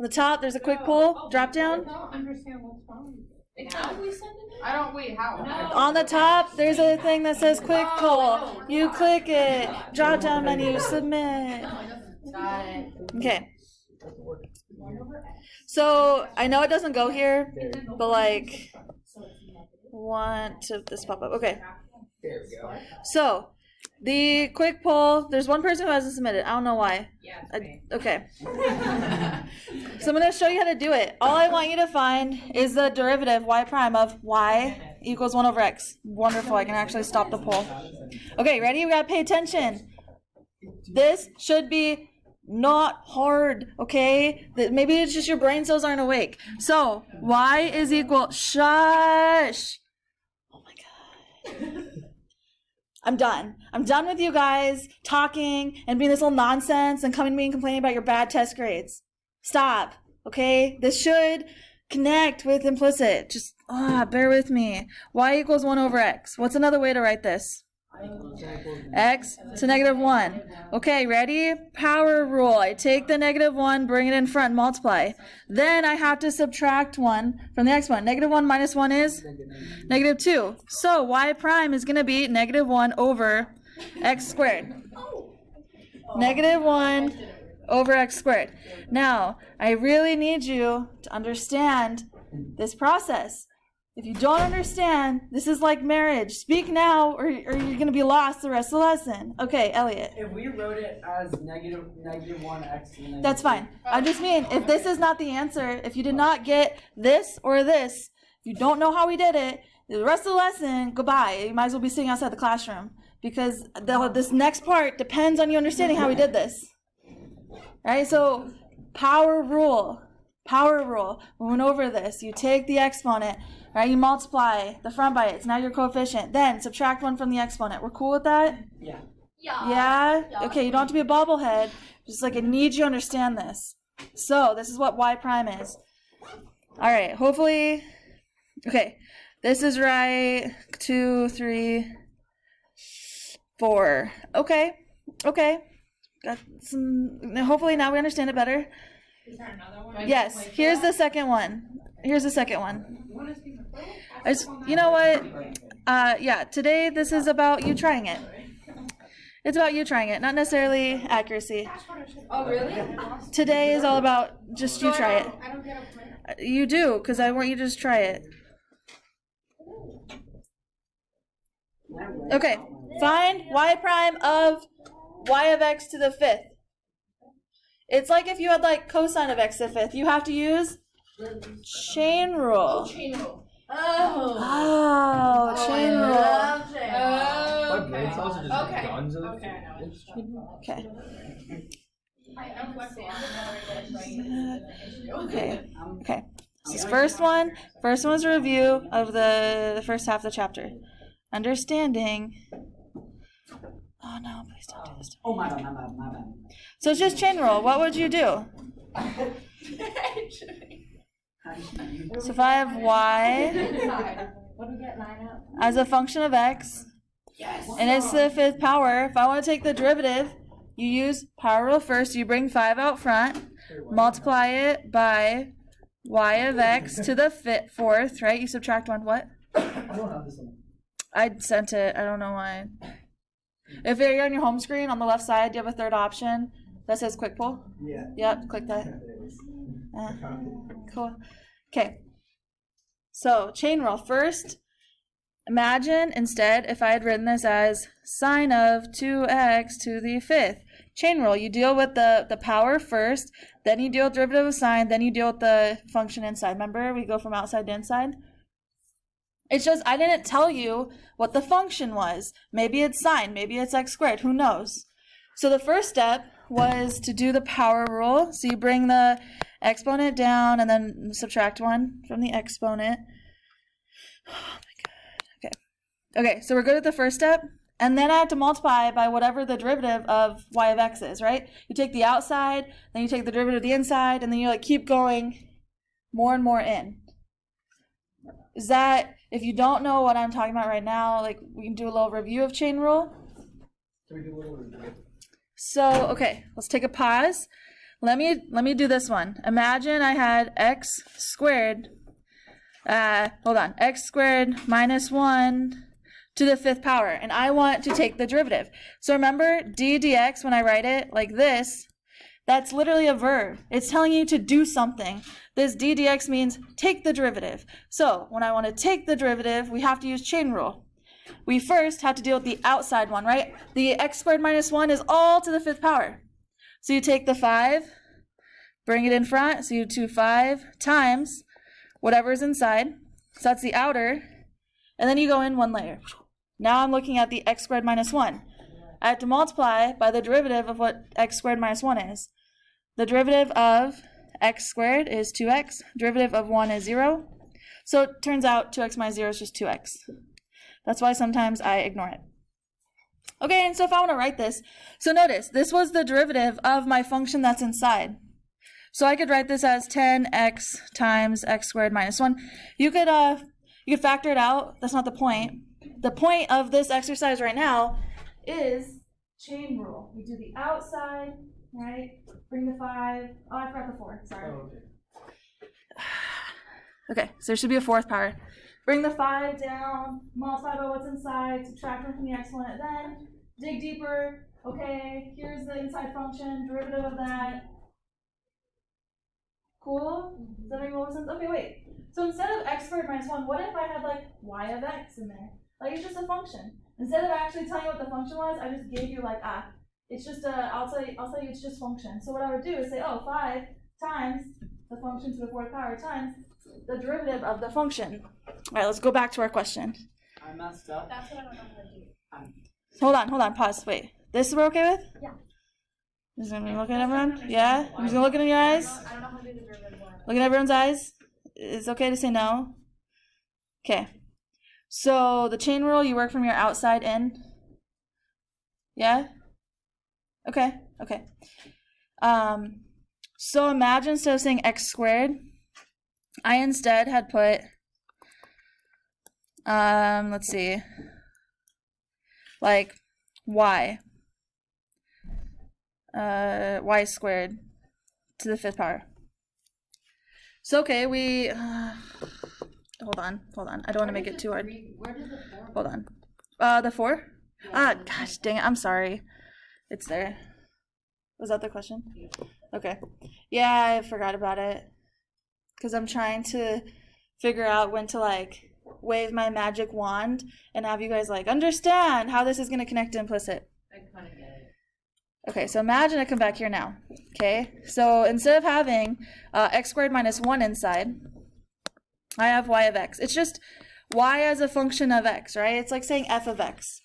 On the top, there's a quick pull, drop down. I don't understand what's wrong. How do we send it? I don't, wait, how? No. On the top, there's a thing that says quick pull. You click it, drop down menu, submit. Got it. Okay. So I know it doesn't go here, but like, want to this pop up? Okay. There we go. So the quick pull. There's one person who hasn't submitted. I don't know why. Yeah. Okay. So I'm gonna show you how to do it. All I want you to find is the derivative y prime of y equals 1 over x. Wonderful. I can actually stop the poll. Okay, ready? We gotta pay attention. This should be not hard, okay? Maybe it's just your brain cells aren't awake. So y is equal, shush. Oh my God. I'm done. I'm done with you guys talking and being this little nonsense and coming to me and complaining about your bad test grades. Stop, okay? This should connect with implicit. Just, bear with me. Y equals 1 over x. What's another way to write this? X to negative 1. Okay, ready? Power rule. I take the negative 1, bring it in front, multiply. Then I have to subtract 1 from the exponent. Negative 1 minus 1 is? Negative 2. So y prime is going to be negative 1 over x squared. Negative 1 over x squared. Now, I really need you to understand this process. If you don't understand, this is like marriage. Speak now or you're going to be lost the rest of the lesson. Okay, Elliot. If we wrote it as negative 1x to the negative That's fine. I just mean, if this is not the answer, if you did not get this or this, if you don't know how we did it, the rest of the lesson, goodbye. You might as well be sitting outside the classroom because this next part depends on you understanding how we did this. Right? So, power rule. Power rule. We went over this. You take the exponent, right? You multiply the front by it. It's now your coefficient. Then subtract 1 from the exponent. We're cool with that? Yeah. Yeah? Okay, you don't have to be a bobblehead. Just like I need you to understand this. So this is what y prime is. All right, hopefully. Okay, this is right. 2, 3, 4. Okay. Got some. Hopefully now we understand it better. Is there another one? Yes, here's the second one. You know what? Yeah, today this is about you trying it. It's about you trying it, not necessarily accuracy. Oh, really? Today is all about just you try it. I don't get a You do, because I want you to just try it. Okay, find y prime of y of x to the 5th. It's like if you had like cosine of x to the 5th. You have to use chain rule. chain rule. Oh, chain rule. My brain cells are just Okay. guns of Okay, I know. Okay. Okay. Okay. This is first one. First one is a review of the first half of the chapter. Understanding. Oh no, please don't do this. Oh, my bad. So it's just chain rule. What would you do? So if I have y What do we get 9 out? as a function of x, Yes. and it's the 5th power, if I want to take the derivative, you use power rule first. You bring 5 out front, multiply it by y of x to the 4th, right? You subtract 1. What? I don't have this one. I sent it. I don't know why. If you're on your home screen, on the left side, you have a third option that says quick pull. Yeah. Yep, click that. Cool. Okay. So, chain rule. First, imagine instead if I had written this as sine of 2x to the 5th. Chain rule. You deal with the power first, then you deal with derivative of sine, then you deal with the function inside. Remember, we go from outside to inside? It's just I didn't tell you what the function was. Maybe it's sine, maybe it's x squared, who knows? So the first step was to do the power rule. So you bring the exponent down and then subtract 1 from the exponent. Oh my god. Okay, so we're good at the first step. And then I have to multiply by whatever the derivative of y of x is, right? You take the outside, then you take the derivative of the inside, and then you like keep going more and more in. Is that, if you don't know what I'm talking about right now, like we can do a little review of chain rule. Can we do a little review? So, okay, let's take a pause. let me do this one. Imagine I had x squared, x squared minus 1 to the 5th power, and I want to take the derivative. So remember, d dx, when I write it like this, that's literally a verb. It's telling you to do something. This d dx means take the derivative. So when I want to take the derivative, we have to use chain rule. We first have to deal with the outside one, right? The x squared minus 1 is all to the 5th power. So you take the 5, bring it in front, so you do 5 times whatever's inside. So that's the outer. And then you go in 1 layer. Now I'm looking at the x squared minus 1. I have to multiply by the derivative of what x squared minus 1 is. The derivative of x squared is 2x. Derivative of 1 is 0. So it turns out 2x minus 0 is just 2x. That's why sometimes I ignore it. Okay, and so if I want to write this, so notice, this was the derivative of my function that's inside. So I could write this as 10x times x squared minus 1. You could factor it out. That's not the point. The point of this exercise right now is chain rule. We do the outside, right? Bring the 5. Oh, I forgot the 4. Sorry. Oh, okay. Okay, so there should be a 4th power. Bring the 5 down, multiply by what's inside, subtract 1 from the exponent, then dig deeper. Okay, here's the inside function, derivative of that. Cool? Does that make more sense? Okay, wait. So instead of x squared minus 1, what if I had like y of x in there? Like it's just a function. Instead of actually telling you what the function was, I just gave you like, it's just I'll tell you it's just function. So what I would do is say, 5 times the function to the 4th power times the derivative of the function. All right, let's go back to our question. I messed up. That's what I don't know how to do. Hold on, pause, wait. This we're okay with? Yeah. Just gonna look at everyone? Yeah? I'm just gonna look in your eyes? I don't know how to do the derivative one. Look at everyone's eyes? It's okay to say no? Okay. So the chain rule, you work from your outside in? Yeah? Okay. So imagine instead of saying x squared, I instead had put, let's see, like y squared to the 5th power. So okay, we hold on. I don't want to make it too hard. Where does the 4? Hold on. The 4? Gosh dang it, I'm sorry. It's there. Was that the question? Okay. Yeah, I forgot about it. Because I'm trying to figure out when to like wave my magic wand and have you guys like understand how this is going to connect to implicit. I kind of get it. Okay, so imagine I come back here now. Okay, so instead of having x squared minus 1 inside, I have y of x. It's just y as a function of x, right? It's like saying f of x.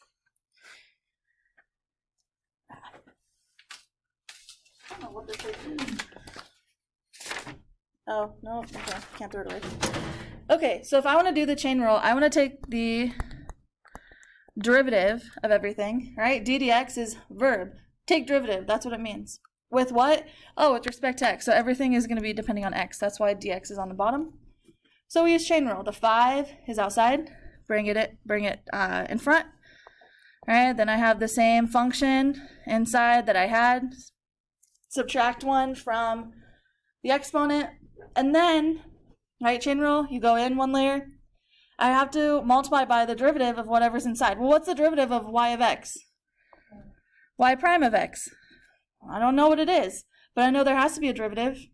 I don't know what this is. Oh, no, okay, can't throw it away. Okay, so if I want to do the chain rule, I want to take the derivative of everything, right? d dx is verb. Take derivative, that's what it means. With what? Oh, with respect to x. So everything is going to be depending on x. That's why dx is on the bottom. So we use chain rule. The 5 is outside. Bring it in front. All right, then I have the same function inside that I had. Subtract 1 from the exponent. And then, right, chain rule, you go in 1 layer. I have to multiply by the derivative of whatever's inside. Well, what's the derivative of y of x? Y prime of x. I don't know what it is, but I know there has to be a derivative.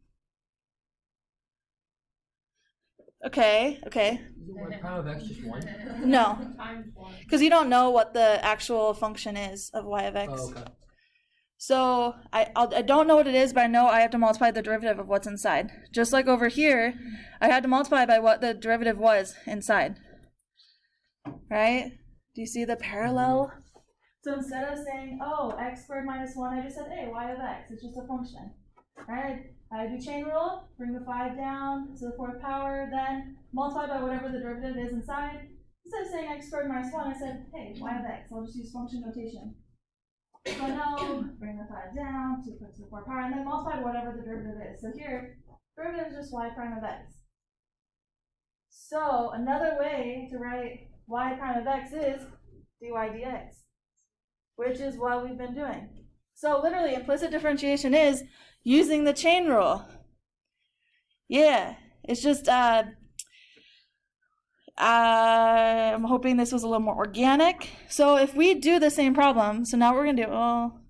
Okay. Isn't y prime of x just 1? No, Times 1. because you don't know what the actual function is of y of x. Oh, okay. So I don't know what it is, but I know I have to multiply the derivative of what's inside. Just like over here, I had to multiply by what the derivative was inside. Right? Do you see the parallel? So instead of saying, x squared minus 1, I just said, hey, y of x. It's just a function. Right? I do chain rule, bring the 5 down to the 4th power, then multiply by whatever the derivative is inside. Instead of saying x squared minus 1, I said, hey, y of x. I'll just use function notation. So I know, bring the 5 down to the 4th power, and then multiply by whatever the derivative is. So here, derivative is just y prime of x. So another way to write y prime of x is dy dx, which is what we've been doing. So literally, implicit differentiation is using the chain rule. Yeah, it's just, I'm hoping this was a little more organic. So if we do the same problem, so now what we're going to do, I'll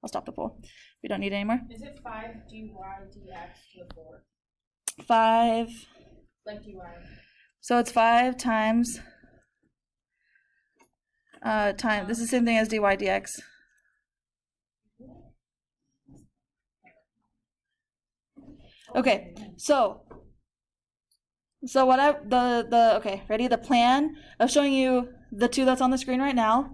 stop the poll. We don't need it anymore. Is it 5 dy dx to the 4? 5. Like dy. So it's 5 times, this is the same thing as dy dx. Okay, so what okay, ready? The plan of showing you the two that's on the screen right now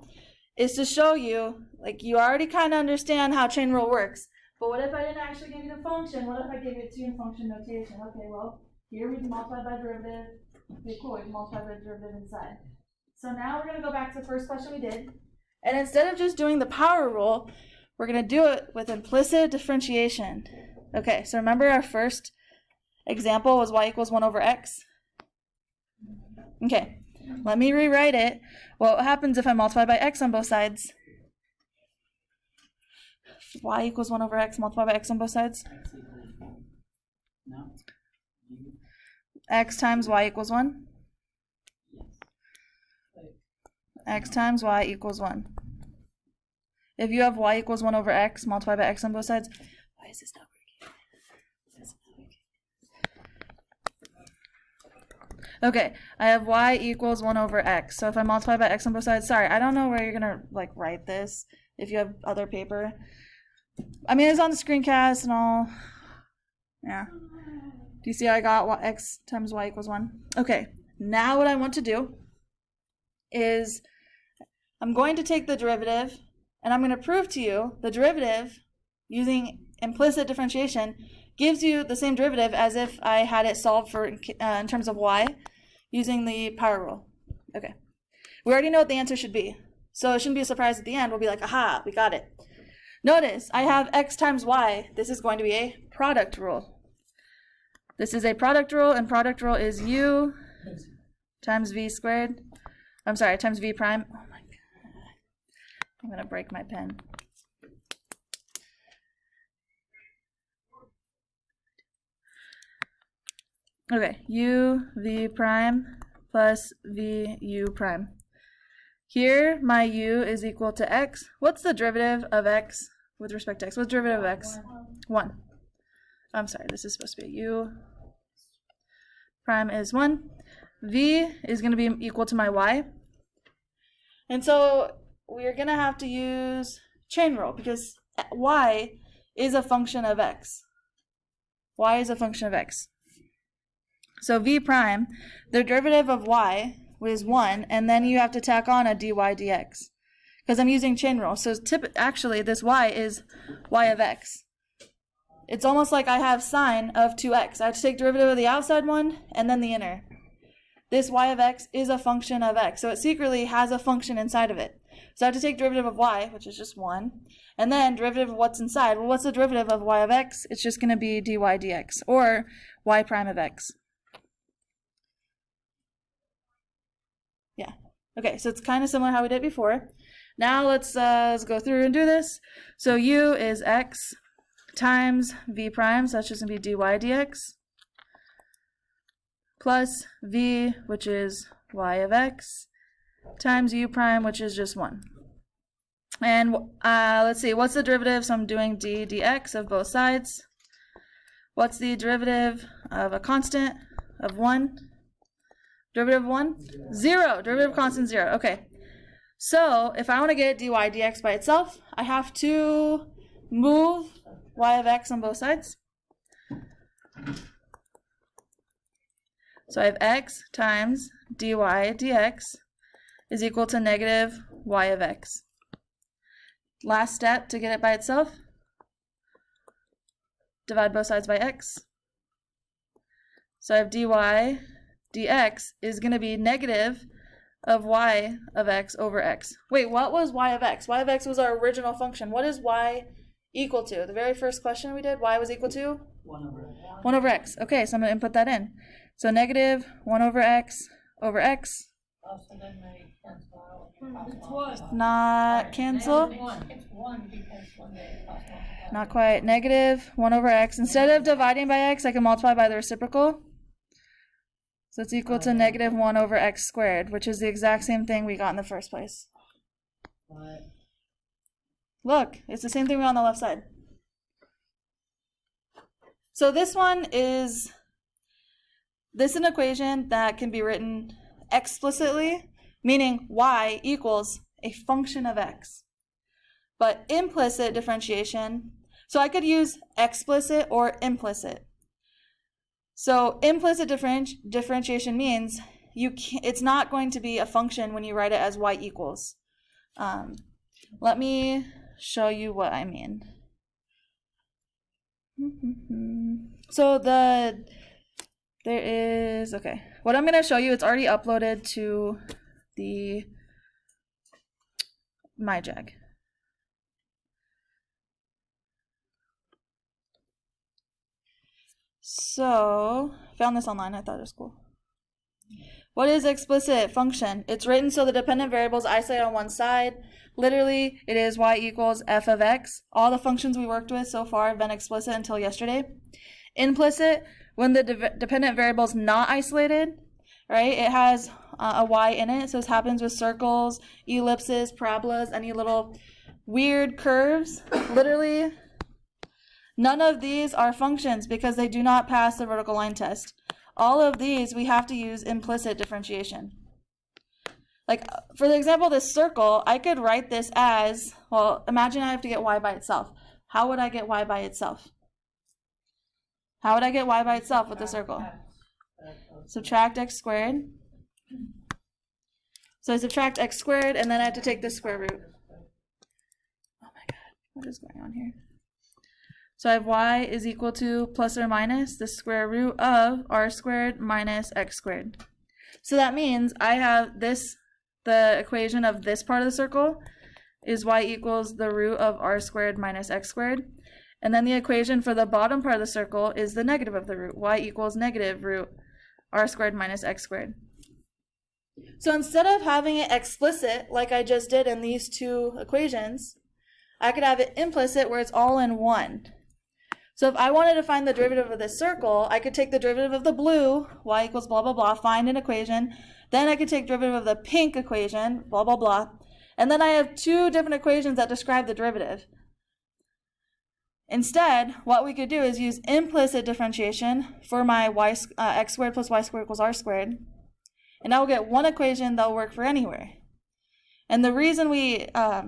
is to show you, like, you already kind of understand how chain rule works. But what if I didn't actually give you the function? What if I gave it to you in function notation? Okay, well, here we multiply by derivative. Okay, cool, we can multiply by derivative inside. So now we're going to go back to the first question we did. And instead of just doing the power rule, we're going to do it with implicit differentiation. Okay, so remember our first example was y equals 1 over x? Okay, let me rewrite it. What happens if I multiply by x on both sides? Y equals 1 over x, multiply by x on both sides? No. X times y equals 1? X times y equals 1. If you have y equals 1 over x, multiply by x on both sides. Why is this not working? Okay, I have y equals 1 over x. So if I multiply by x on both sides, sorry, I don't know where you're going to like write this if you have other paper. I mean, it's on the screencast and all. Yeah. Do you see how I got x times y equals 1? Okay, now what I want to do is I'm going to take the derivative and I'm going to prove to you the derivative using implicit differentiation gives you the same derivative as if I had it solved for in terms of y using the power rule. Okay, we already know what the answer should be, so it shouldn't be a surprise at the end. We'll be like, aha, we got it. Notice I have x times y. This is going to be a product rule. This is a product rule, and product rule is u times v squared. I'm sorry, times v prime. Oh my god. I'm going to break my pen. Okay, u v prime plus v u prime. Here, my u is equal to x. What's the derivative of x with respect to x? What's the derivative of x? 1. I'm sorry, this is supposed to be u prime is 1. V is going to be equal to my y. And so we're going to have to use chain rule because y is a function of x. Y is a function of x. So v prime, the derivative of y is 1, and then you have to tack on a dy dx because I'm using chain rule. So actually this y is y of x. It's almost like I have sine of 2x. I have to take derivative of the outside one and then the inner. This y of x is a function of x, so it secretly has a function inside of it. So I have to take derivative of y, which is just 1, and then derivative of what's inside. Well, what's the derivative of y of x? It's just going to be dy dx, or y prime of x. Yeah. Okay, so it's kind of similar how we did before. Now let's go through and do this. So u is x times v prime, so that's just going to be dy dx, plus v, which is y of x, times u prime, which is just 1. And let's see, what's the derivative? So I'm doing d dx of both sides. What's the derivative of a constant of 1? Derivative of 1? 0. Derivative of constant 0. Okay. So if I want to get dy dx by itself, I have to move y of x on both sides. So I have x times dy dx is equal to negative y of x. Last step to get it by itself, divide both sides by x. So I have dy dx is going to be negative of y of x over x. Wait, what was y of x? Y of x was our original function. What is y equal to? The very first question we did, y was equal to? 1 over x. 1 over x. Okay, so I'm going to input that in. So negative 1 over x over x. Oh, so then they cancel out. Not cancel. It's 1 because 1 day plus multiply. Not quite. Negative 1 over x. Instead of dividing by x, I can multiply by the reciprocal. So it's equal to negative 1 over x squared, which is the exact same thing we got in the first place. What? Look, it's the same thing we got on the left side. So this one is an equation that can be written explicitly, meaning y equals a function of x. But implicit differentiation, so I could use explicit or implicit. So implicit differentiation means it's not going to be a function when you write it as y equals. Let me show you what I mean. So what I'm going to show you, it's already uploaded to the MyJag. So, found this online, I thought it was cool. What is explicit function? It's written so the dependent variable is isolated on one side. Literally, it is y equals f of x. All the functions we worked with so far have been explicit until yesterday. Implicit, when the dependent variable is not isolated, right? It has a y in it. So this happens with circles, ellipses, parabolas, any little weird curves. Literally, none of these are functions because they do not pass the vertical line test. All of these, we have to use implicit differentiation. Like, for the example of this circle, I could write this as, well, imagine I have to get y by itself. How would I get y by itself? How would I get y by itself with the circle? Subtract x squared. So I subtract x squared, and then I have to take the square root. Oh my god, what is going on here? So I have y is equal to plus or minus the square root of r squared minus x squared. So that means I have this, the equation of this part of the circle is y equals the root of r squared minus x squared. And then the equation for the bottom part of the circle is the negative of the root, y equals negative root r squared minus x squared. So instead of having it explicit like I just did in these two equations, I could have it implicit where it's all in one. So if I wanted to find the derivative of this circle, I could take the derivative of the blue, y equals blah, blah, blah, find an equation. Then I could take derivative of the pink equation, blah, blah, blah. And then I have two different equations that describe the derivative. Instead, what we could do is use implicit differentiation for my x squared plus y squared equals r squared. And I will get one equation that will work for anywhere. And the reason we, I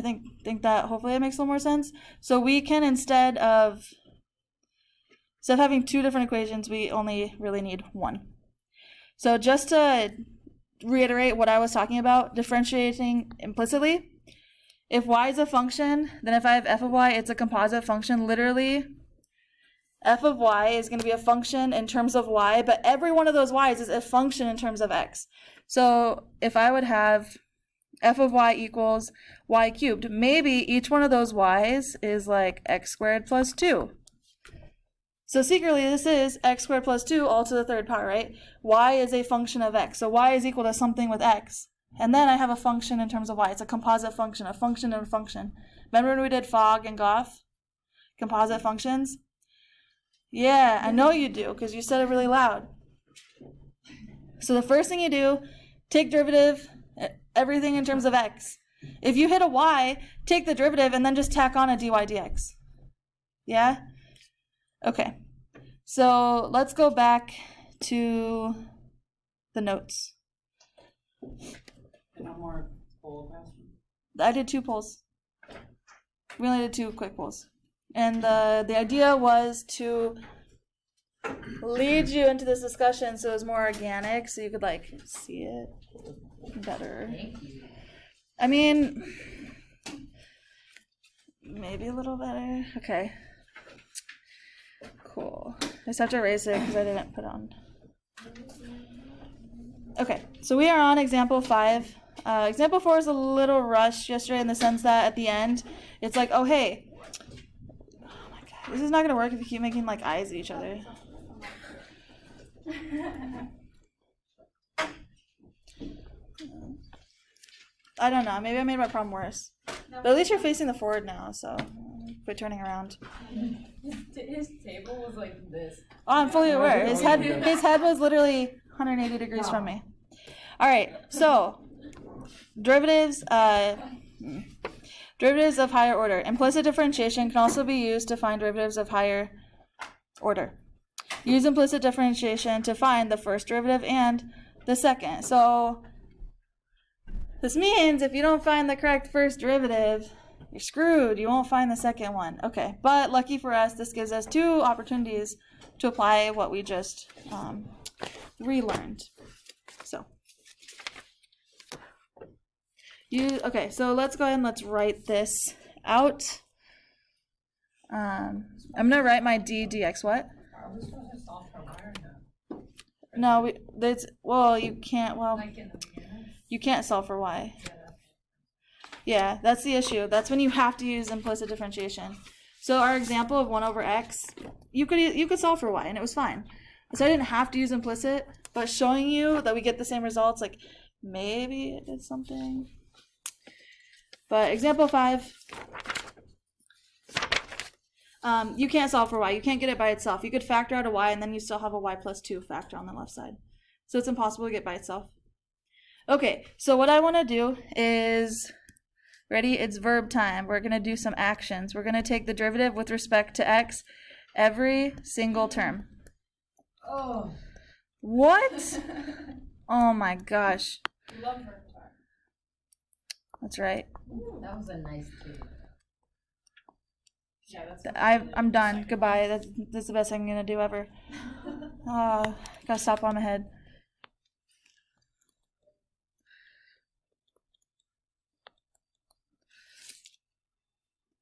think that hopefully it makes a little more sense. So we can, instead of having two different equations, we only really need one. So just to reiterate what I was talking about, differentiating implicitly, if y is a function, then if I have f of y, it's a composite function. Literally, f of y is going to be a function in terms of y, but every one of those y's is a function in terms of x. So if I would have f of y equals y cubed, maybe each one of those y's is like x squared plus 2. So secretly, this is x squared plus 2 all to the third power, right? Y is a function of x. So y is equal to something with x. And then I have a function in terms of y. It's a composite function, a function and a function. Remember when we did Fogg and Goff? Composite functions? Yeah, I know you do, because you said it really loud. So the first thing you do, take derivative, everything in terms of x. If you hit a y, take the derivative and then just tack on a dy dx. Yeah? Okay. So let's go back to the notes. No more poll questions. I did 2 polls. We only did 2 quick polls. And the idea was to lead you into this discussion so it was more organic, so you could like see it better. I mean, maybe a little better. Okay. Cool. I just have to erase it because I didn't put on. Okay, so we are on example 5. Example 4 is a little rushed yesterday in the sense that at the end, it's like, oh hey, oh my god, this is not going to work if you keep making like eyes at each other. I don't know. Maybe I made my problem worse. But at least you're facing the forward now, so quit turning around. His table was like this. Oh, I'm fully aware. His head was literally 180 degrees from me. All right, so derivatives of higher order. Implicit differentiation can also be used to find derivatives of higher order. Use implicit differentiation to find the first derivative and the second. So this means if you don't find the correct first derivative, you're screwed. You won't find the second one. Okay, but lucky for us, this gives us 2 opportunities to apply what we just relearned. So, okay, so let's go ahead and let's write this out. I'm going to write my d dx what? Are we supposed to solve for y or No, no? you can't, Like in the beginning? you can't solve for y. Yeah, that's the issue. That's when you have to use implicit differentiation. So our example of 1 over x, you could solve for y, and it was fine. So I didn't have to use implicit, but showing you that we get the same results, like maybe it did something. But example 5, you can't solve for y. You can't get it by itself. You could factor out a y, and then you still have a y plus 2 factor on the left side. So it's impossible to get by itself. Okay, so what I want to do is... Ready? It's verb time. We're going to do some actions. We're going to take the derivative with respect to x every single term. Oh. What? Oh my gosh. Love her time. That's right. That was a nice too. Yeah, that's. I'm done. Goodbye. That's the best thing I'm going to do ever. Gotta stop on my head.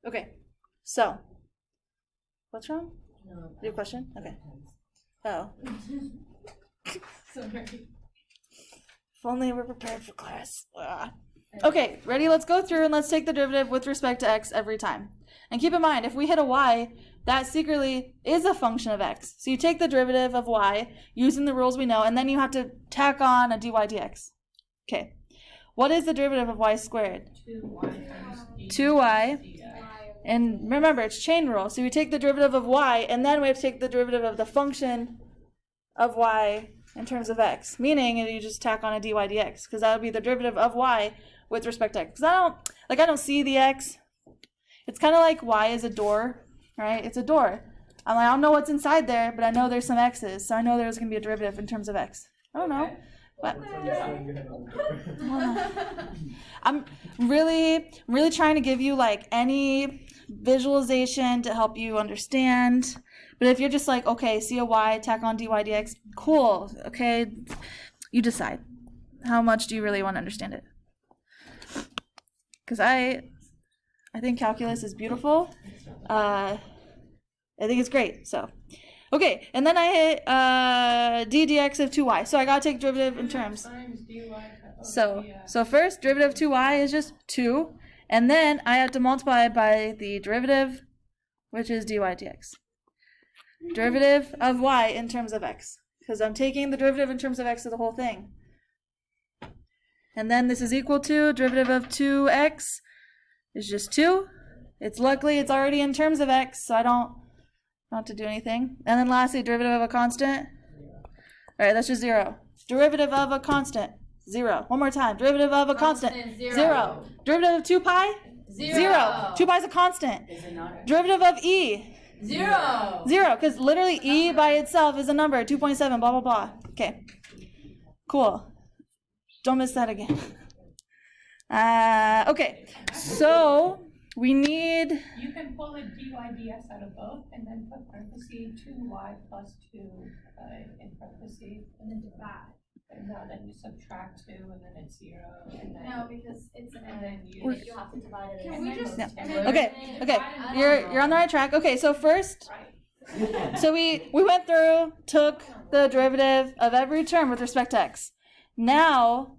Okay, so, what's wrong? No. Your question? Okay. Oh. Sorry. If only we're prepared for class. Ugh. Okay, ready? Let's go through and let's take the derivative with respect to x every time. And keep in mind, if we hit a y, that secretly is a function of x. So you take the derivative of y using the rules we know, and then you have to tack on a dy dx. Okay. What is the derivative of y squared? 2y. And remember, it's chain rule. So we take the derivative of y, and then we have to take the derivative of the function of y in terms of x. Meaning, you just tack on a dy dx, because that would be the derivative of y with respect to x. Because I don't see the x. It's kind of like y is a door, right? It's a door. I'm like, I don't know what's inside there, but I know there's some x's, so I know there's going to be a derivative in terms of x. I don't know. But I'm really trying to give you like any visualization to help you understand. But if you're just like, okay, see a y, tack on dy dx, cool, okay, you decide. How much do you really want to understand it? Because I think calculus is beautiful. I think it's great, so. Okay, and then I hit d dx of 2y. So I gotta take derivative in terms. So first, derivative of 2y is just 2. And then I have to multiply by the derivative, which is dy dx. Derivative of y in terms of x. Because I'm taking the derivative in terms of x of the whole thing. And then this is equal to derivative of 2x is just 2. Luckily it's already in terms of x, so I don't have to do anything. And then lastly, derivative of a constant. Alright, that's just 0. Derivative of a constant. 0. One more time. Derivative of a constant. 0. Derivative of 2 pi? 0. 2 pi is a constant. Is it not? Derivative of e? 0. 0, because literally e by itself is a number. 2.7, blah, blah, blah. Okay. Cool. Don't miss that again. Okay. So, we need... You can pull a dy dx out of both and then put parentheses 2y plus 2 in parentheses and then divide. And then you subtract 2 and then it's 0 and then No, because it's an and then you you have to divide it. Can we just Okay. You're on the right track. Okay, so first... So we went through, took the derivative of every term with respect to x. Now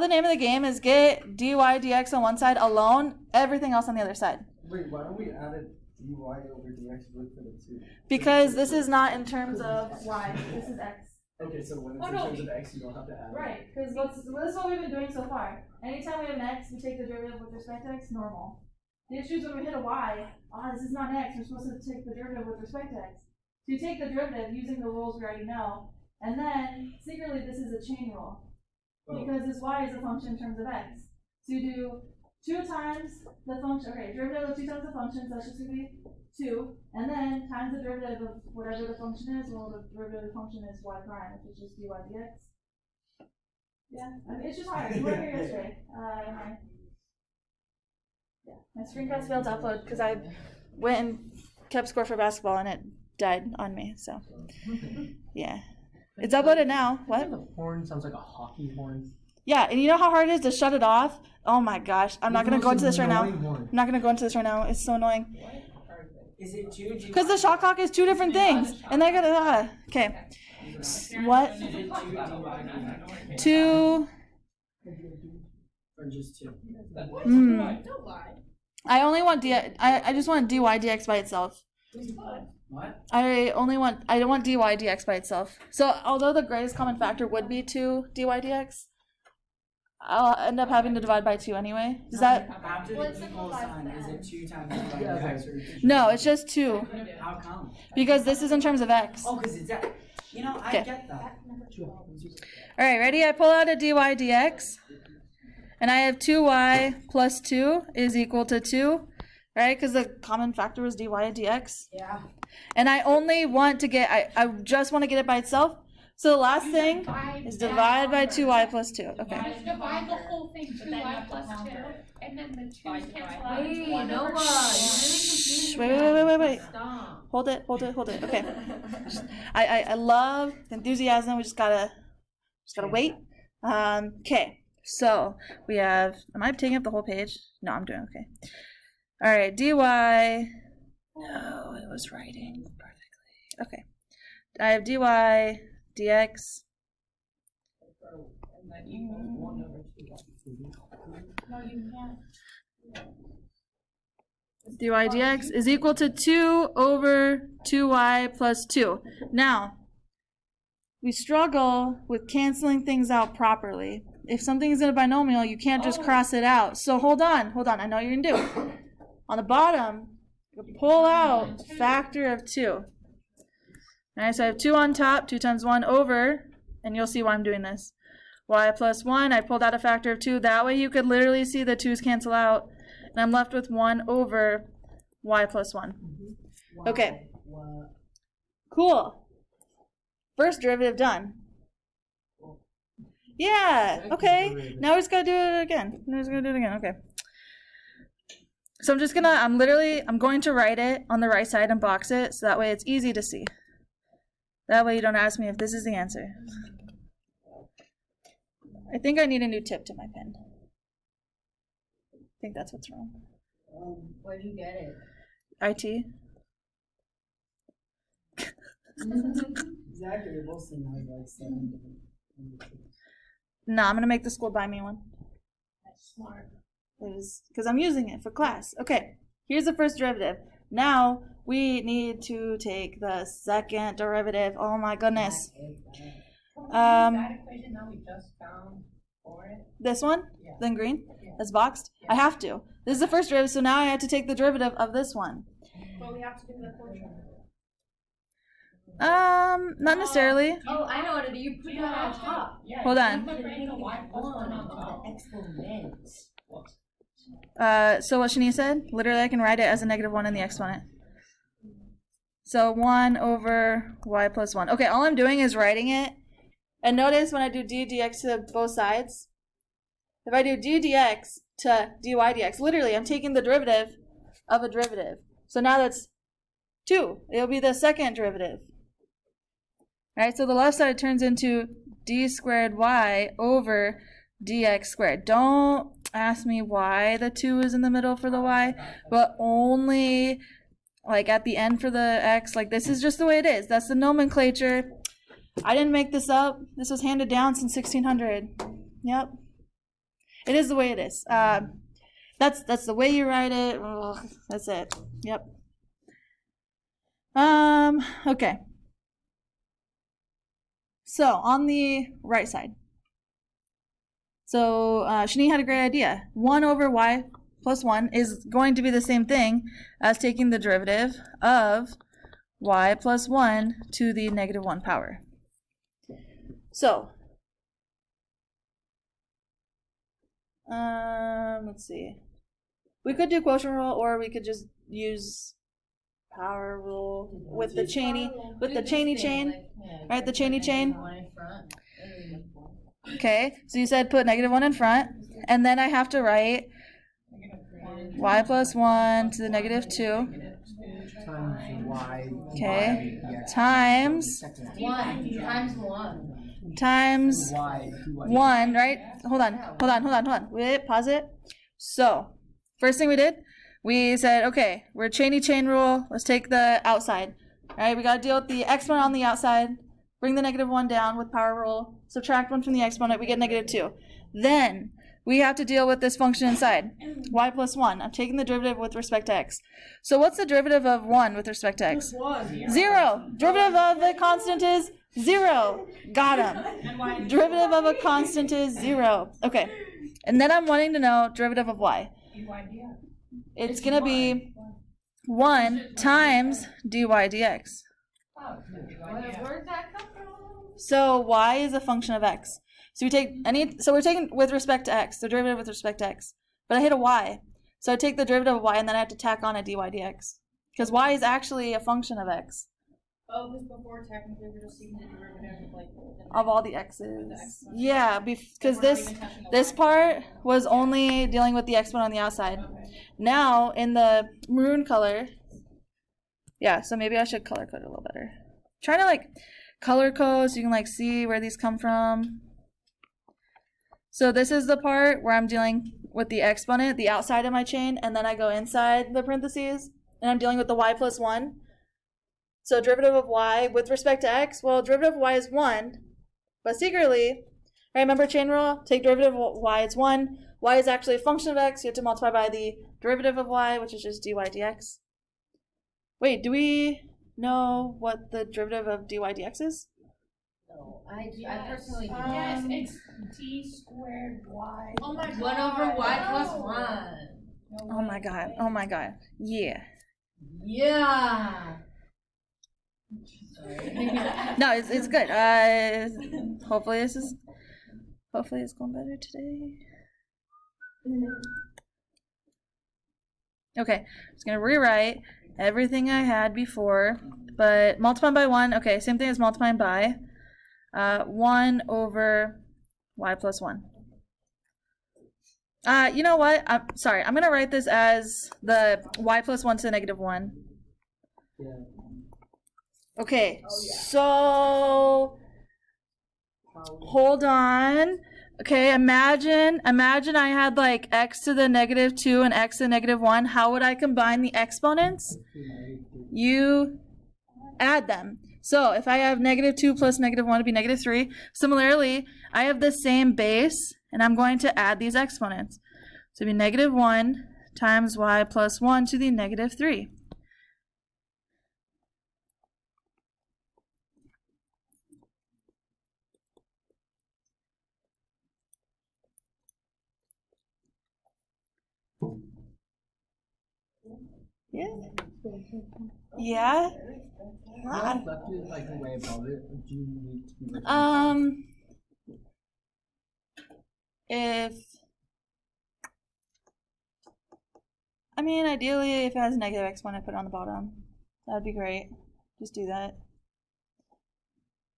the name of the game is get dy dx on one side alone, everything else on the other side. Wait, why don't we add a dy over dx with the 2? Because this is not in terms of y, this is x. Okay, so when it's Oh, in no. terms of x, you don't have to add. Right, because this is what we've been doing so far. Anytime we have an x, we take the derivative with respect to x, normal. The issue is when we hit a y, this is not an x, we're supposed to take the derivative with respect to x. So you take the derivative using the rules we already know, and then secretly this is a chain rule. Because this y is a function in terms of x. So you do 2 times the function, okay, derivative of 2 times the function, so that's just going to be 2, and then times the derivative of whatever the function is, well, the derivative of the function is y prime, which is just dy dx. Yeah, I mean, it's just hard. You weren't here yesterday. My screencast failed to upload because I went and kept score for basketball and it died on me, so. Yeah. It's uploaded now. What? The horn sounds like a hockey horn. Yeah, and you know how hard it is to shut it off? Oh my gosh. I'm not going to go into this right now. I'm not going to go into this right now. It's so annoying. Is it 2? Because the shot clock is 2 different things. And they're going to, okay. What? Is it 2 2. or just 2? Don't lie. I only want I just want dy dx by itself. What? I don't want dy dx by itself. So although the greatest common factor would be 2 dy dx, I'll end up having to divide by 2 anyway. Does that? After Well, it's the equal simplified sign, is then. it 2 times dy dx or is it No, it's just 2 How come? because this is in terms of x. Oh, because it's x. You know, I Okay. get that. All right, ready? I pull out a dy dx, and I have 2y plus 2 is equal to 2, right? Because the common factor was dy dx. Yeah. And I only want to get, I just want to get it by itself. So the last thing is divide by 2y plus 2. Okay. Divide the whole thing, 2y plus 2, and then the 2's cancel out. It's Wait, 1 over Nova, Shh, you're wait. Stop. Hold it. Okay. I love the enthusiasm. We just gotta wait. Okay. So we have, am I taking up the whole page? No, I'm doing okay. All right, dy. No, it was writing perfectly. Okay. I have dy dx. And then equals 1 over 2. No, you can't. Dy dx is equal to 2 over 2y plus 2. Now, we struggle with canceling things out properly. If something is in a binomial, you can't just cross it out. So hold on. I know what you're going to do. On the bottom, you pull out factor of 2. All right, so I have 2 on top, 2 times 1 over, and you'll see why I'm doing this. Y plus 1, I pulled out a factor of 2. That way you could literally see the 2's cancel out. And I'm left with 1 over y plus 1. Okay. Cool. First derivative done. Yeah, okay. Now we just gotta do it again. Okay. So I'm going to write it on the right side and box it, so that way it's easy to see. That way you don't ask me if this is the answer. I think I need a new tip to my pen. I think that's what's wrong. Where'd you get it? IT. Exactly, your Wilson has like 7 different. No, I'm gonna make the school buy me one. That's smart. Because I'm using it for class. Okay, here's the first derivative. Now we need to take the second derivative. Oh my goodness. That equation that we just found for it. This one? Yeah. Then green? Yeah. That's boxed? Yeah. I have to. This is the first derivative, so now I have to take the derivative of this one. But we have to do the portion. Not necessarily. Oh, I know what to do. You put that on top. Yeah, Hold you on. put the y plus 1 on top. Exponents. So what Shanice said, literally I can write it as a -1 in the exponent. So 1 over y plus 1. Okay, all I'm doing is writing it. And notice when I do d dx to both sides, if I do d dx to dy dx, literally I'm taking the derivative of a derivative. So now that's 2. It'll be the second derivative. All right, so the left side turns into d squared y over dx squared. Don't ask me why the 2 is in the middle for the y, but only like at the end for the x. Like this is just the way it is. That's the nomenclature. I didn't make this up. This was handed down since 1600. Yep. It is the way it is. That's the way you write it. Ugh, that's it. Yep. Okay. So on the right side. So Shani had a great idea. 1 over y plus 1 is going to be the same thing as taking the derivative of y plus 1 to the negative 1 power. So, let's see. We could do quotient rule, or we could just use power rule with the chainy chain, right? The chainy chain. Okay, so you said put negative 1 in front, and then I have to write y plus 1 to the negative 2. Times y. Okay, times times Y. 1, right? Hold on. Wait, pause it. So, first thing we did, we said, okay, we're chainy chain rule. Let's take the outside. All right, we got to deal with the exponent on the outside. Bring the negative 1 down with power rule. Subtract 1 from the exponent, we get negative 2. Then, we have to deal with this function inside, y plus 1. I'm taking the derivative with respect to x. So what's the derivative of 1 with respect to x? 0. Derivative of the constant is 0. Got him. Derivative of a constant is 0. Okay. And then I'm wanting to know derivative of y. It's going to be 1 times dy dx. Where'd that come from? So y is a function of x. So we're taking with respect to x, the derivative with respect to x. But I hit a y. So I take the derivative of y and then I have to tack on a dy dx. Because y is actually a function of x. Oh, because before technically we're just taking the derivative of like Of all the x's. Yeah, because this part was only dealing with the exponent on the outside. Now, in the maroon color, yeah, so maybe I should color code it a little better. Trying to like color code so you can like see where these come from. So this is the part where I'm dealing with the exponent, the outside of my chain, and then I go inside the parentheses, and I'm dealing with the y plus 1. So derivative of y with respect to x, well, derivative of y is 1, but secretly, right, remember chain rule? Take derivative of y, it's 1. Y is actually a function of x. You have to multiply by the derivative of y, which is just dy dx. Wait, do we know what the derivative of dy dx is? No, I personally do. Yes, it's d squared y. Oh my god. 1 over y plus 1. Oh my god. Yeah. Yeah. No, it's good. Hopefully it's going better today. Okay, I'm just gonna rewrite everything I had before, but multiplying by 1. Okay, same thing as multiplying by 1 over y plus 1. You know what? I'm sorry. I'm gonna write this as the y plus 1 to the negative 1. Yeah. Okay, so hold on. Okay, imagine I had like x to the negative 2 and x to the negative 1. How would I combine the exponents? You add them. So if I have negative 2 plus negative 1 would be negative 3. Similarly, I have the same base, and I'm going to add these exponents. So it'd be negative 1 times y plus 1 to the negative 3. Yeah. Yeah. Left it like way above it. Do you need to be ideally, if it has a negative exponent, put it on the bottom. That'd be great. Just do that.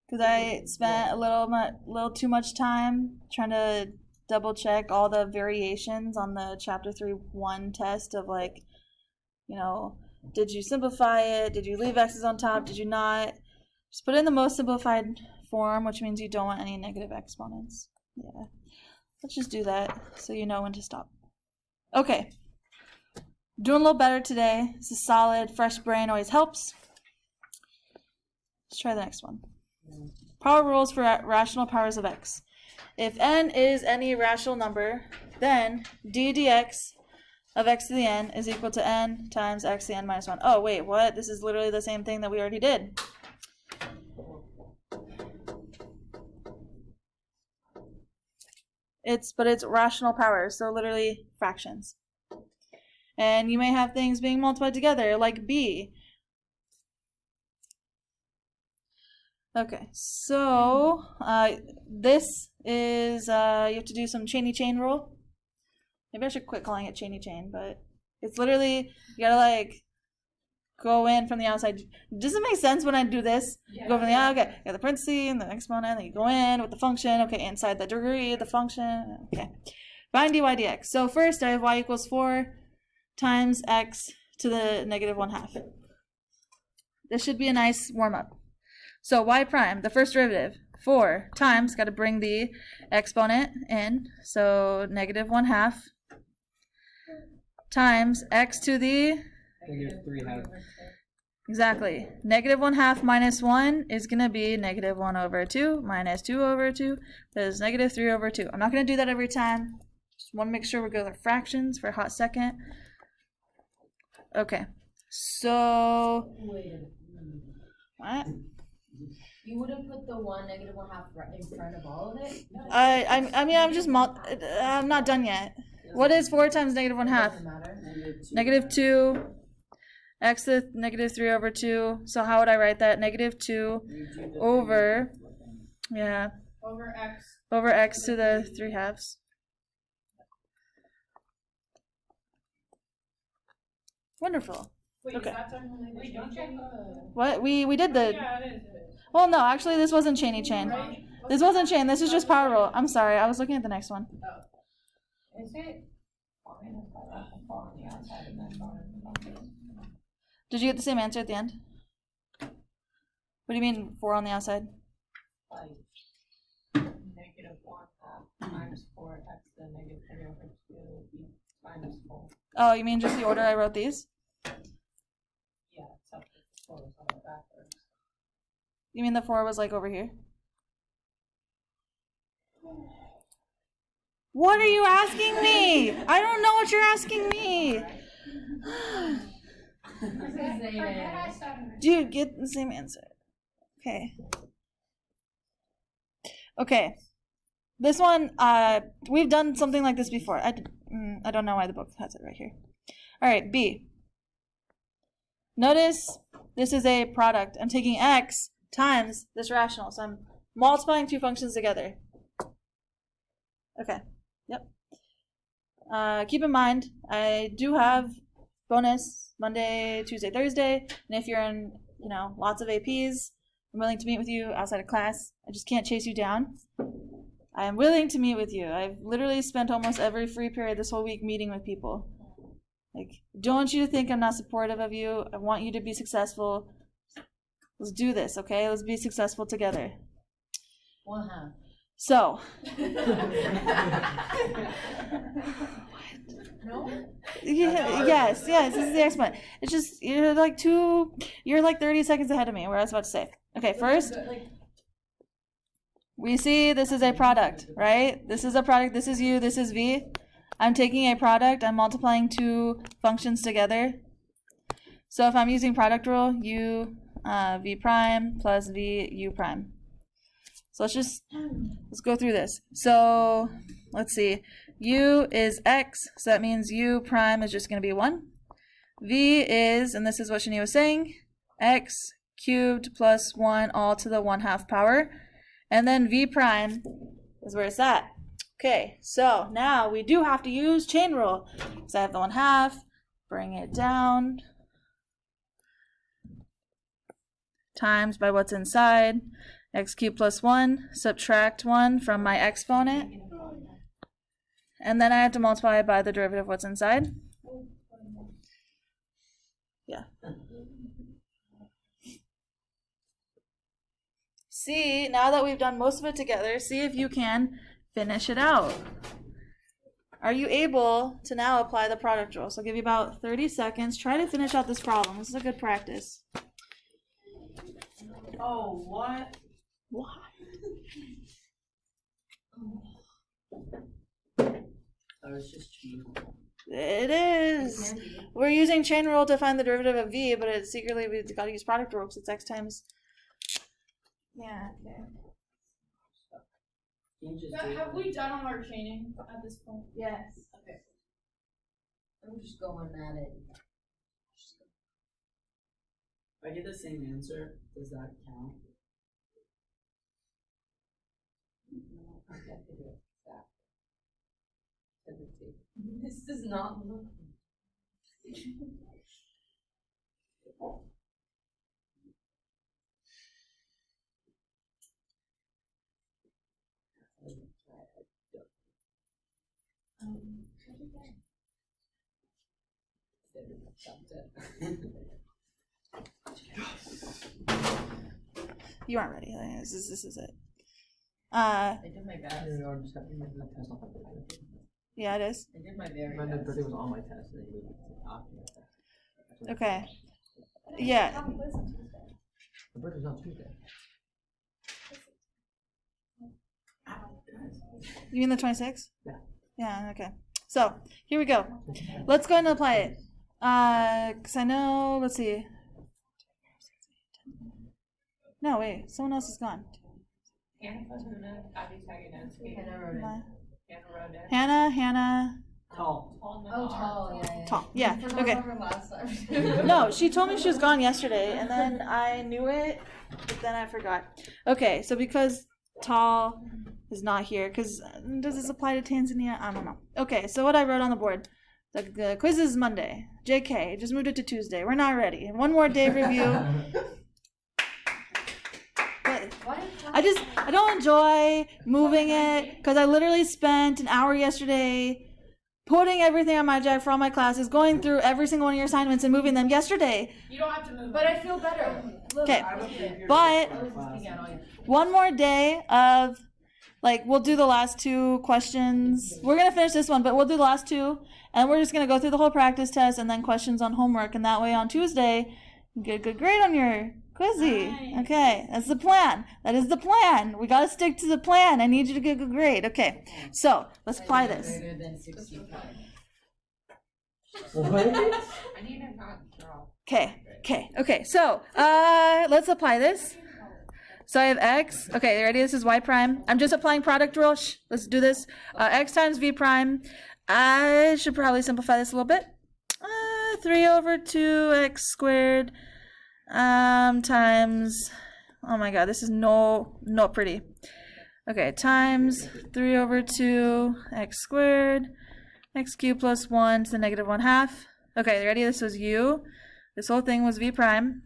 Because I spent a little too much time trying to double check all the variations on the chapter 3-1 test of like, did you simplify it? Did you leave x's on top? Did you not? Just put it in the most simplified form, which means you don't want any negative exponents. Yeah. Let's just do that so you know when to stop. Okay. Doing a little better today. This is solid. Fresh brain always helps. Let's try the next one. Power rules for rational powers of x. If n is any rational number, then d dx of x to the n is equal to n times x to the n minus 1. Oh, wait, what? This is literally the same thing that we already did. but it's rational powers, so literally fractions. And you may have things being multiplied together, like b. Okay, so this is, you have to do some chainy chain rule. Maybe I should quit calling it chainy chain, but it's literally, you gotta like go in from the outside. Does it make sense when I do this? Yeah. You go from the okay, you got the parenthesis and the exponent, then you go in with the function, okay, inside the degree, the function, okay. Find dy dx. So first I have y equals 4 times x to the negative 1/2. This should be a nice warm-up. So y prime, the first derivative, 4 times, got to bring the exponent in, so negative 1/2 times x to the, Negative 3/2. exactly, negative 1/2 minus 1 is going to be negative 1/2 minus 2/2. That is negative 3/2. I'm not going to do that every time. Just want to make sure we're good with fractions for a hot second. Okay, so, what? You wouldn't put the 1 negative 1/2 right in front of all of it? I mean, I'm not done yet. What is 4 times negative 1/2? Doesn't matter. Negative 2, x to the negative 3/2. So how would I write that? Negative 2 over, yeah, Over X. over x to the 3/2. Wonderful. Wait, Okay. is that technically the Wait, don't chain? check the. What? We did the, Yeah, it is. well, no, actually this wasn't chainy chain. Right? This wasn't chain, this is just power rule. I'm sorry, I was looking at the next one. Is it fine if I wrap the 4 on the outside and then on the outside? Did you get the same answer at the end? What do you mean 4 on the outside? Like negative 1/2 times 4 x to the negative 3/2 minus 4. Oh, you mean just the order I wrote these? Yeah, except the 4 is on the backwards. You mean the 4 was like over here? What are you asking me? I don't know what you're asking me. Forget I said it. Dude, get the same answer. Okay. Okay. This one, we've done something like this before. I don't know why the book has it right here. All right, B. Notice this is a product. I'm taking x times this rational, so I'm multiplying two functions together. Okay. Yep. Keep in mind, I do have bonus Monday, Tuesday, Thursday, and if you're in, lots of APs, I'm willing to meet with you outside of class. I just can't chase you down. I am willing to meet with you. I've literally spent almost every free period this whole week meeting with people. Like, don't want you to think I'm not supportive of you. I want you to be successful. Let's do this, okay? Let's be successful together. Wow. So. No? Yes, this is the exponent. It's just, you're like 30 seconds ahead of me, what I was about to say. Okay, first, we see this is a product, right? This is a product, this is u, this is v. I'm taking a product, I'm multiplying two functions together. So if I'm using product rule, u v prime plus v u prime. So let's go through this. So let's see, u is x, so that means u prime is just going to be 1. V is, and this is what Shani was saying, x cubed plus 1 all to the 1/2 power. And then v prime is where it's at. Okay, so now we do have to use chain rule. So I have the 1/2, bring it down, times by what's inside, x cubed plus 1, subtract 1 from my exponent, and then I have to multiply it by the derivative of what's inside. Yeah. See, now that we've done most of it together, see if you can finish it out. Are you able to now apply the product rule? So I'll give you about 30 seconds. Try to finish out this problem. This is a good practice. Oh, what? Why? I was just cheating. It is. We're using chain rule to find the derivative of v, but it's secretly we've got to use product rule because it's x times. Yeah. Okay. You just So do have it. we done all our chaining at this point? Yes. Okay. I'm just going at it. If I get the same answer, does that count? This does not look. You aren't ready. This is it. I did my best. I'm just having the test off my birthday. Yeah, it is. I did my very My best. birthday was on my test, and then you moved it to after my test. Okay. Yeah. My birthday's on Tuesday. You mean the 26th? Yeah. Yeah, okay. So, here we go. Let's go ahead and apply it. Because I know, let's see. No, wait. Someone else is gone. Hannah Fatuna, Abby Taganowski, And I wrote it. Hannah Roden. Hannah. Tall. Tall Oh, Nahar. tall, yeah. Tall. Yeah, I forgot okay. about her last time. No, she told me she was gone yesterday, and then I knew it, but then I forgot. Okay, so because Tall is not here, because does this apply to Tanzania? I don't know. Okay, so what I wrote on the board. The quiz is Monday. JK, just moved it to Tuesday. We're not ready. One more day review. But I don't enjoy moving it, because I literally spent an hour yesterday putting everything on my jack for all my classes, going through every single one of your assignments and moving them yesterday. You don't have to move. But I feel better. Look, Okay, I would think you're but just in class. one more day of, like, we'll do the last two questions. We're going to finish this one, but we'll do the last two, and we're just going to go through the whole practice test and then questions on homework, and that way on Tuesday, you get a good grade on your quizzy. Nice. Okay, that's the plan. That is the plan. We got to stick to the plan. I need you to get a good grade. Okay, so let's apply this. Greater than 65. What? I need to not draw. Okay, so let's apply this. So I have x. Okay, ready? This is y prime. I'm just applying product rule. Shh, let's do this. X times v prime. I should probably simplify this a little bit. 3 over 2x squared times, oh my god, this is not pretty. Okay, times 3 over 2x squared, x cubed plus 1 to the negative 1/2. Okay, ready? This was u. This whole thing was v prime.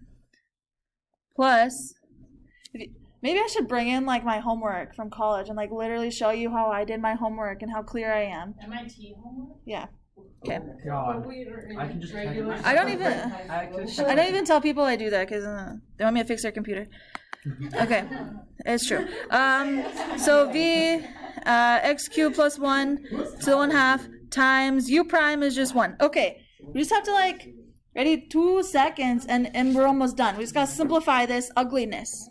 Plus, maybe I should bring in like my homework from college and like literally show you how I did my homework and how clear I am. MIT homework? Yeah. Okay. God. I can just I don't even tell people I do that because they want me to fix their computer. Okay, it's true. So v x cubed plus 1 to the 1/2 times u prime is just 1. Okay, we just have to like, ready, 2 seconds and we're almost done. We just gotta simplify this ugliness.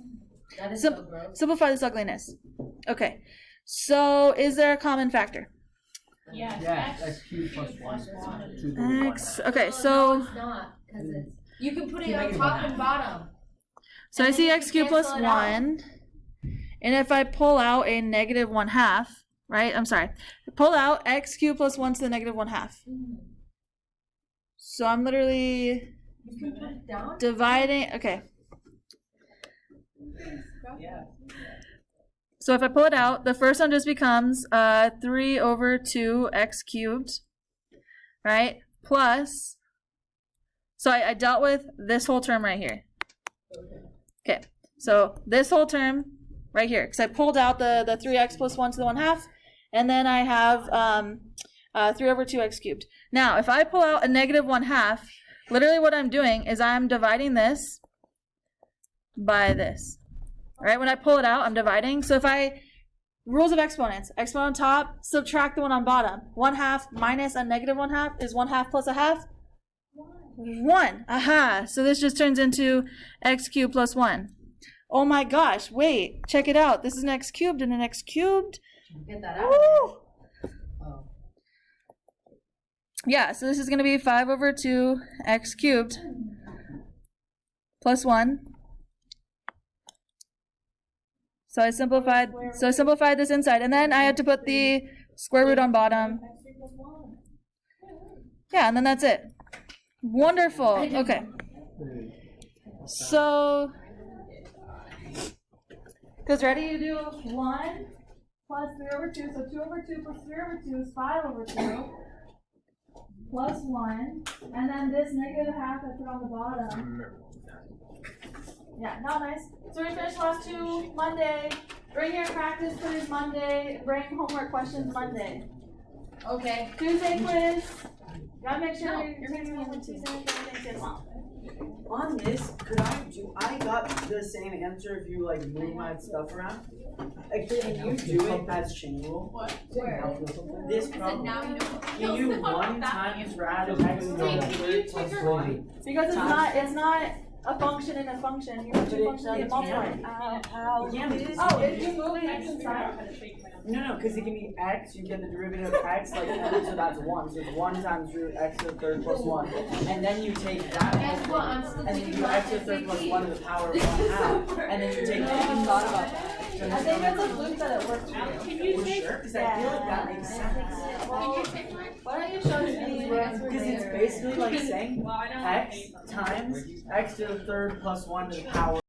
That is so gross. Simplify this ugliness. Okay, so is there a common factor? Yes, Yes, X x cubed plus 1. X. Okay, No, so it's not, because it's, you can put it You on make it top one and bottom. I and see then x you cubed plus cancel it out. 1, and if I pull out a negative 1/2, right? I'm sorry. Pull out x cubed plus 1 to the negative 1/2. So I'm literally You can put it down. dividing. Okay. Yeah. So if I pull it out, the first one just becomes 3 over 2x cubed, right? Plus, so I dealt with this whole term right here. Okay, so this whole term right here, because I pulled out the 3x plus 1 to the 1/2, and then I have 3 over 2x cubed. Now, if I pull out a negative 1/2, literally what I'm doing is I'm dividing this by this. All right, when I pull it out, I'm dividing. So if I, rules of exponents, exponent on top, subtract the one on bottom. 1/2 minus a negative 1/2 is 1/2 plus a half? 1. Aha, so this just turns into x cubed plus 1. Oh my gosh, wait, check it out. This is an x cubed and an x cubed. Get that out. Woo! Oh. Yeah, so this is going to be 5 over 2 x cubed plus 1. So I simplified this inside, and then I had to put the square root on bottom. Yeah, and then that's it. Wonderful. Okay. So, because ready, you do 1 plus 3 over 2. So 2 over 2 plus 3 over 2 is 5 over 2 plus 1. And then this negative half I put on the bottom. Yeah, not nice. So we finished last 2 Monday. Bring your practice quiz Monday. Bring homework questions Monday. Okay. Tuesday quiz. Gotta make sure you're taking it on Tuesday. On this, I got the same answer if you like move my stuff around. Like, can you do it as chain rule? Where? This problem. Can you 1 times rad of x to the third plus 1? Because it's not a function in a function. You have two functions and multiply. Oh, if you move the x inside. No, because it can be x, you get the derivative of x, like, so that's 1. So it's 1 times root x to the third plus 1. And then you take that whole thing, and then you do x to the third plus 1 to the power of 1/2. And then you take that. Thought about that. I think it's a fluke that it works. We're sure? Because I feel like that makes sense. Why don't you show it to me? Because it's basically like saying x times x to the third plus 1 to the power